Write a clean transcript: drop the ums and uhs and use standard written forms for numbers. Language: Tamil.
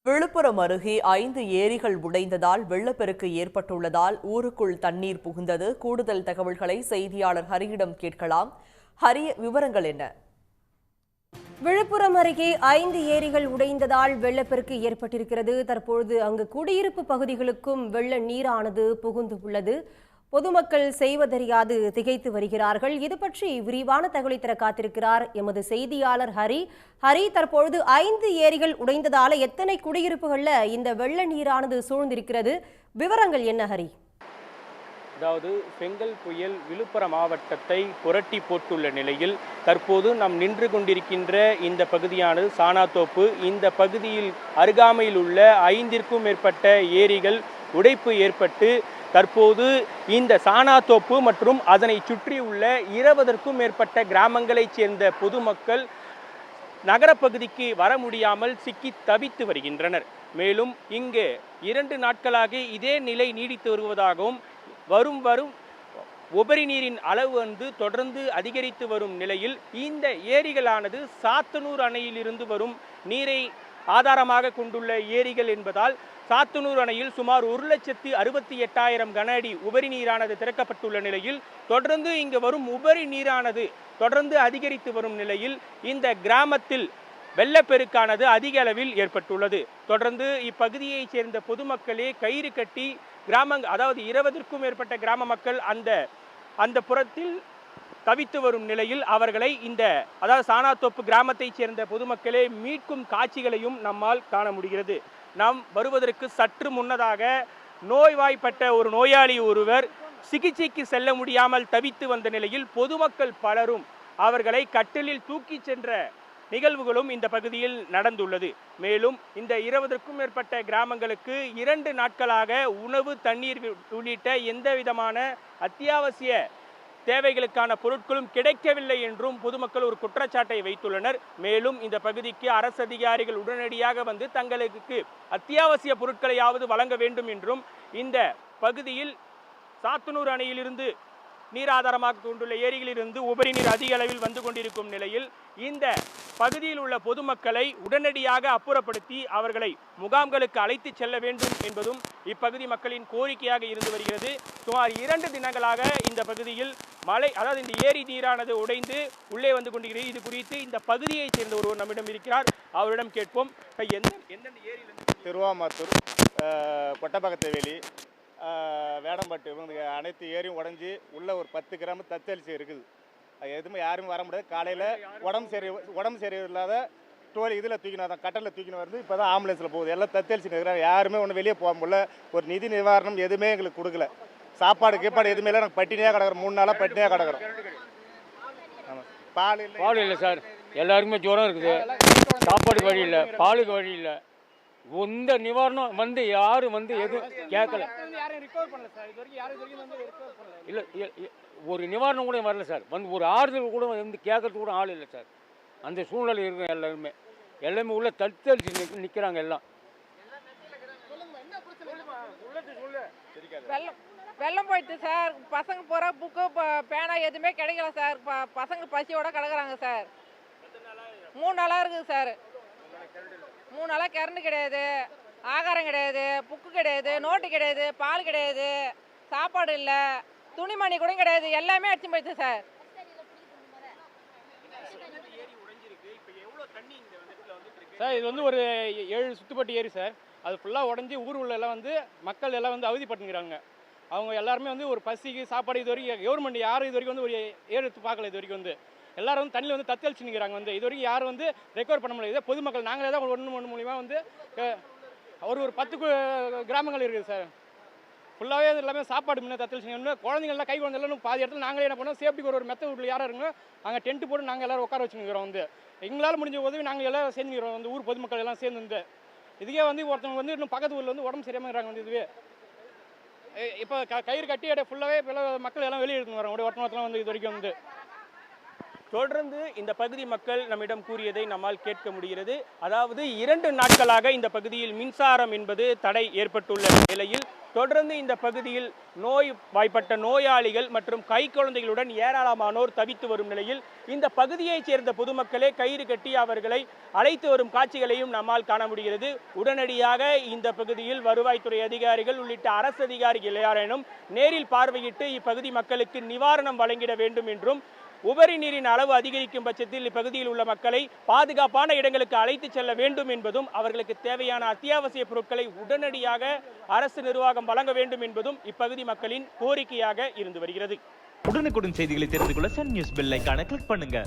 விழுப்புரம் அருகே 5 ஏரிகள் உடைந்ததால் வெள்ளப்பெருக்கு ஏற்பட்டுள்ளதால் ஊருக்குள் தண்ணீர் புகுந்தது. கூடுதல் தகவல்களை செய்தியாளர் ஹரியிடம் கேட்கலாம். ஹரி, விவரங்கள் என்ன? விழுப்புரம் அருகே 5 ஏரிகள் உடைந்ததால் வெள்ளப்பெருக்கு ஏற்பட்டிருக்கிறது. தற்பொழுது அங்கு குடியிருப்பு பகுதிகளுக்கும் வெள்ள நீரானது புகுந்து உள்ளது. பொதுமக்கள் செய்வதறியாது திகைத்து வருகிறார்கள். இது பற்றி விரிவான தகவலை தர காத்திருக்கிறார் எமது செய்தியாளர் ஹரி, தற்பொழுது 5 ஏரிகள் உடைந்ததால எத்தனை குடியிருப்புகள்ல இந்த வெள்ள நீரானது சூழ்ந்திருக்கிறது? விவரங்கள் என்ன ஹரி? அதாவது செங்கல் புயல் விழுப்புரம் மாவட்டத்தை புரட்டி போட்டுள்ள நிலையில் தற்போது நாம் நின்று கொண்டிருக்கின்ற இந்த பகுதியானது சானாத்தோப்பு. இந்த பகுதியில் அருகாமையில் உள்ள 5ற்கும் மேற்பட்ட ஏரிகள் உடைப்பு ஏற்பட்டு தற்போது இந்த சானாத்தோப்பு மற்றும் அதனை சுற்றியுள்ள 20ற்கும் மேற்பட்ட கிராமங்களைச் சேர்ந்த பொதுமக்கள் நகரப்பகுதிக்கு வர முடியாமல் சிக்கி தவித்து வருகின்றனர். மேலும் இங்கு 2 நாட்களாக இதே நிலை நீடித்து வருவதாகவும் வரும் உபரி நீரின் அளவு தொடர்ந்து அதிகரித்து வரும் நிலையில் இந்த ஏரிகளானது சாத்தனூர் அணையிலிருந்து வரும் நீரை ஆதாரமாக கொண்டுள்ள ஏரிகள் என்பதால் சாத்தனூர் அணையில் சுமார் 1,68,000 கன அடி உபரி நீரானது திறக்கப்பட்டுள்ள நிலையில் தொடர்ந்து இங்கு வரும் உபரி நீரானது தொடர்ந்து அதிகரித்து வரும் நிலையில் இந்த கிராமத்தில் வெள்ளப்பெருக்கானது அதிக அளவில் ஏற்பட்டுள்ளது. தொடர்ந்து இப்பகுதியைச் சேர்ந்த பொதுமக்களே கயிறு கட்டி அதாவது 20ற்கும் மேற்பட்ட கிராம மக்கள் அந்த புறத்தில் தவித்து வரும் நிலையில் அவர்களை அதாவது சானாத்தோப்பு கிராமத்தைச் சேர்ந்த பொதுமக்களே மீட்கும் காட்சிகளையும் நம்மால் காண முடிகிறது. நாம் வருவதற்கு சற்று முன்னதாக நோய்வாய்ப்பட்ட ஒரு நோயாளி ஒருவர் சிகிச்சைக்கு செல்ல முடியாமல் தவித்து வந்த நிலையில் பொதுமக்கள் பலரும் அவர்களை கட்டிலில் தூக்கி சென்ற நிகழ்வுகளும் இந்த பகுதியில் நடந்துள்ளது. மேலும் இந்த 20ற்கும் மேற்பட்ட கிராமங்களுக்கு 2 நாட்களாக உணவு, தண்ணீர் உள்ளிட்ட எந்த விதமான அத்தியாவசிய தேவைகளுக்கான பொருட்களும் கிடைக்கவில்லை என்றும் பொதுமக்கள் ஒரு குற்றச்சாட்டை வைத்துள்ளனர். மேலும் இந்த பகுதிக்கு அரசு அதிகாரிகள் உடனடியாக வந்து தங்களுக்கு அத்தியாவசிய பொருட்களையாவது வழங்க வேண்டும் என்றும் இந்த பகுதியில் சாத்தனூர் அணையிலிருந்து நீர் ஆதாரமாக கொண்டுள்ள ஏரிகளிலிருந்து உபரி நீர் அதிக அளவில் வந்து கொண்டிருக்கும் நிலையில் இந்த பகுதியில் உள்ள பொதுமக்களை உடனடியாக அப்புறப்படுத்தி அவர்களை முகாம்களுக்கு அழைத்து செல்ல வேண்டும் என்பதும் இப்பகுதி மக்களின் கோரிக்கையாக இருந்து வருகிறது. சுமார் 2 தினங்களாக இந்த பகுதியில் அதாவது இந்த ஏரி நீரானது உடைந்து உள்ளே வந்து கொண்டிருக்கிறது. இது குறித்து இந்த பகுதியைச் சேர்ந்த ஒருவர் நம்மிடம் இருக்கிறார். அவரிடம் கேட்போம். எந்தெந்த ஏரியிலிருந்து? திருவாமத்தூர், கொட்டப்பகத்தவேலி, வேடம்பட்டு, இவங்க அனைத்து ஏரியும் உடஞ்சி உள்ள ஒரு 10 கிராம் தத்தளிச்சு இருக்குது. எதுவுமே யாருமே வர முடியாது. காலையில் உடம்பு சரி இல்லாத டோலி இதில் தூக்கினா கட்டலில் தூக்கின்னு வருது. இப்போ தான் ஆம்புலன்ஸில் போகுது. எல்லாம் தத்தளிச்சு இருக்கிறாங்க. யாருமே ஒன்றும் வெளியே போக முடியல. ஒரு நிதி நிவாரணம் எதுவுமே எங்களுக்கு கொடுக்கல. சாப்பாடு எதுவுமே இல்லை. நாங்கள் பட்டினியாக கிடக்கிறோம். 3 நாளாக பட்டினியாக கிடக்கிறோம். ஆமாம், பால் இல்லை சார். எல்லாருக்குமே ஜுரம் இருக்குது. சாப்பாடுக்கு வழி இல்லை, பாலுக்கு வழி இல்லை. எந்த நிவாரணம் யாரும் எதுவும் கேட்கல. இல்லை, ஒரு நிவாரணம் கூட வரல சார். ஒரு ஆறுதல் கூட கேட்கறதுக்கு கூட ஆள் இல்லை சார். அந்த சூழ்நிலை இருக்கும். எல்லாமே உள்ள தடுத்து நிற்கிறாங்க எல்லாம். வெள்ளம் போயிட்டு சார். பசங்க போகிற புக்கு பேனா எதுவுமே கிடைக்கல சார். பசங்க பசியோட கிடக்குறாங்க சார். 3 நாளாக இருக்குது சார். 3 நாளாக கரண்ட் கிடையாது, ஆகாரம் கிடையாது, புக்கு கிடையாது, நோட்டு கிடையாது, பால் கிடையாது, சாப்பாடு இல்லை, துணிமணி கூட கிடையாது. எல்லாமே அடிச்சு போயிடுச்சு சார். சார் இது ஒரு 7 சுத்துப்பட்டு ஏரி சார். அது ஃபுல்லாக உடஞ்சி ஊர் உள்ள எல்லாம் மக்கள் எல்லாம் அவதிப்பட்டுங்கிறாங்க. அவங்க எல்லாருமே ஒரு பசிக்கு சாப்பாடு இது வரைக்கும் கவர்மெண்ட் யாரும் இது வரைக்கும் ஒரு எடுத்து பார்க்கல. இது வரைக்கும் எல்லாரும் தண்ணியில் தத்தளிச்சு நிற்கிறாங்க. இது வரைக்கும் யாரும் ரெக்கவர் பண்ண முடியாது. பொதுமக்கள் நாங்களே தான் ஒன்று மூலிமா ஒரு 10 கிராமங்கள் இருக்குது சார். ஃபுல்லாகவே எல்லாமே சாப்பாடு முன்னே தத்தளிச்சு குழந்தைங்கள்லாம் கை குழந்தைலாம் பாதி இடத்துல நாங்களே என்ன பண்ணோம், சேஃப்டிக்கு ஒரு மெத்த வீட்டில் யாரும் இருக்குங்க அங்கே டென்ட் போட்டு நாங்கள் எல்லோரும் உட்கார வச்சுக்கிறோம். எங்களால் முடிஞ்ச உதவி நாங்கள் எல்லோரும் சேர்ந்துக்கிறோம். ஊர் பொதுமக்கள் எல்லாம் சேர்ந்து இதுக்கே ஒருத்தவங்க இன்னும் பக்கத்து ஊரில் உடம்பு சரியாமல் இருக்கிறாங்க. இதுவே இப்போ கயிறு கட்டி ஃபுல்லாகவே மக்கள் எல்லாம் வெளியே எடுத்துன்னு வரோம். ஒருத்தவங்கலாம் இது வரைக்கும் தொடர்ந்து இந்த பகுதி மக்கள் நம்மிடம் கூறியதை நம்மால் கேட்க முடிகிறது. அதாவது 2 நாட்களாக இந்த பகுதியில் மின்சாரம் என்பது தடை ஏற்பட்டுள்ள நிலையில் தொடர்ந்து இந்த பகுதியில் நோய்வாய்ப்பட்ட நோயாளிகள் மற்றும் கை குழந்தைகளுடன் ஏராளமானோர் தவித்து வரும் நிலையில் இந்த பகுதியைச் சேர்ந்த பொதுமக்களே கயிறு கட்டி அவர்களை அழைத்து வரும் காட்சிகளையும் நம்மால் காண முடிகிறது. உடனடியாக இந்த பகுதியில் வருவாய்த்துறை அதிகாரிகள் உள்ளிட்ட அரசு அதிகாரிகள் யாரேனும் நேரில் பார்வையிட்டு இப்பகுதி மக்களுக்கு நிவாரணம் வழங்கிட வேண்டும் என்றும், உபரி நீரின் அளவு அதிகரிக்கும் பட்சத்தில் இப்பகுதியில் உள்ள மக்களை பாதுகாப்பான இடங்களுக்கு அழைத்து செல்ல வேண்டும் என்பதும், அவர்களுக்கு தேவையான அத்தியாவசிய பொருட்களை உடனடியாக அரசு நிர்வாகம் வழங்க வேண்டும் என்பதும் இப்பகுதி மக்களின் கோரிக்கையாக இருந்து வருகிறது. உடனுக்குடன் செய்திகளை தெரிந்து கொள்ள சன் நியூஸ் பெல் ஐகானை கிளிக் பண்ணுங்க.